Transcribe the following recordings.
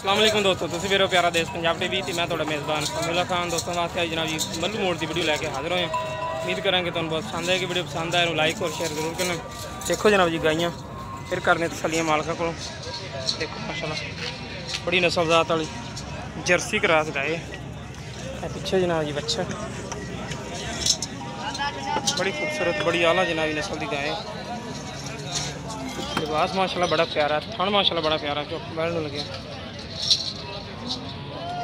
अस्सलाम वालेकुम दोस्तों, तुसीं मेरा प्यारा देश पंजाब टीवी ते मैं तुहाडा मेज़बान अब्दुल्ला खान। दोस्तों वास्ते आज जनाब जी मल्लू मोड़ की वीडियो लैके हाजिर होए। उम्मीद करांगे तुहानूं बहुत पसंद आएगी। वीडियो पसंद आए लाइक और शेयर जरूर करना। देखो जनाब जी गाइयां फिर करने तसलियां मालका को। देखो माशाल्लाह बड़ी नस्लजात वाली जर्सी क्रॉस गाय पिछे जनाब जी बच्चा बड़ी खूबसूरत बड़ी आला जनाब नस्ल की गाय। लिबास माशाल्लाह बड़ा प्यारा, थन माशाल्लाह बड़ा प्यारा जो बैठने लगे।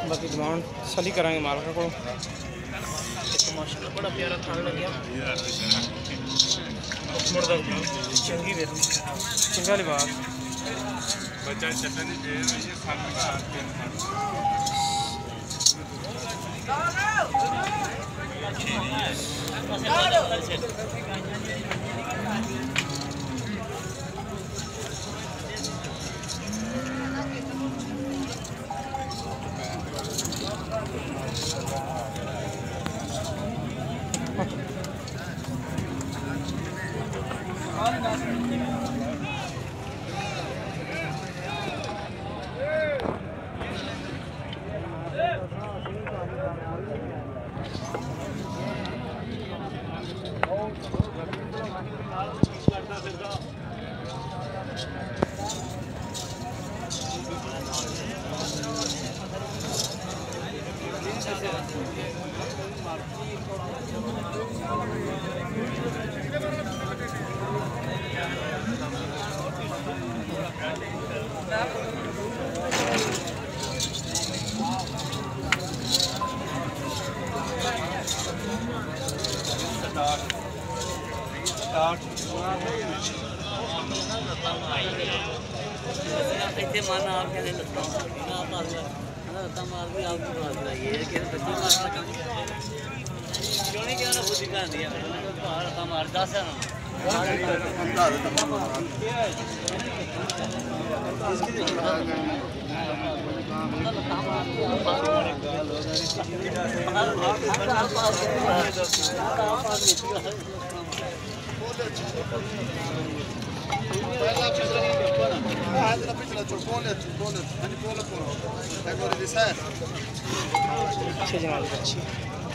बाकी डिमांड सली करांगे मालका को। माशाल्लाह बड़ा प्यारा थन लगे चंगी चंगा लिबास इतने माना आप क्या लगता हूँ मार भी आपकी बात लगाइए क्यों नहीं क्या ना खुद ही कर दिया मार 10 है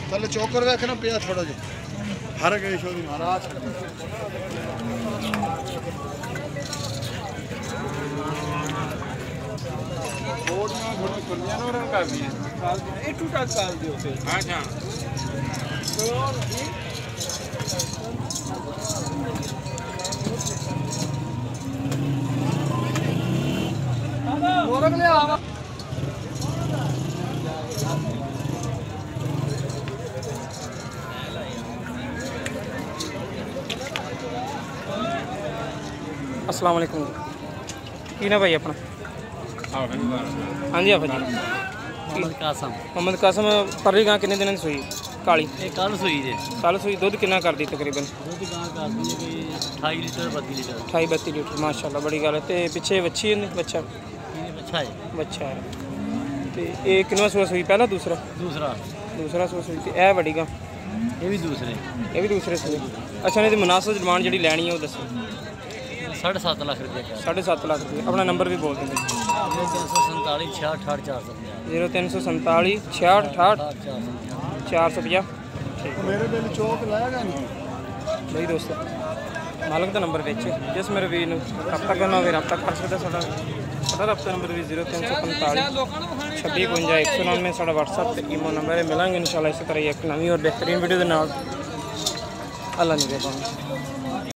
पहले चौकर रखना पिया थोड़ा जी हर गए शो महाराज अस्सलाम वालेकुम की ना भाई अपना? हाँ जी आफा जी मोहम्मद कासम परली गां किन्ने दिन सूई काली कल सूई जे कल सूई दुध कितना कर दी तकरीबन? दुध गां कर दी 28 लीटर 32 लीटर 28-32 लीटर माशाल्लाह बड़ी गल है। तो पिछे बच्ची है बच्चा अच्छा है बच्चा है। तो ये कितना सूआ सूई पहला दूसरा दूसरा सूआ सूई? तो यह बड़ी गां ये भी दूसरे सूए। अच्छा नहीं तो मुनासिब डिमांड जी लैनी है वो दसो। 7.5 लाख रुपये 7.5 लाख रुपये। अपना नंबर भी बोल देंगे 0347 66 0347 66 450। मेरे बिल चौक लाएगा नहीं भाई दोस्तों मालक का नंबर बेचे जिस मेरे वीर रब्ता करना हो रब्ता कर सकते। साढ़ा रब्ता नंबर भी 0345 26 52 199 साढ़ा व्हाट्सएप से ईमो नंबर है। मिलेंगे इंशाल्लाह इसी तरह एक नवी और बेहतरीन वीडियो के नाल। अल्लाह ने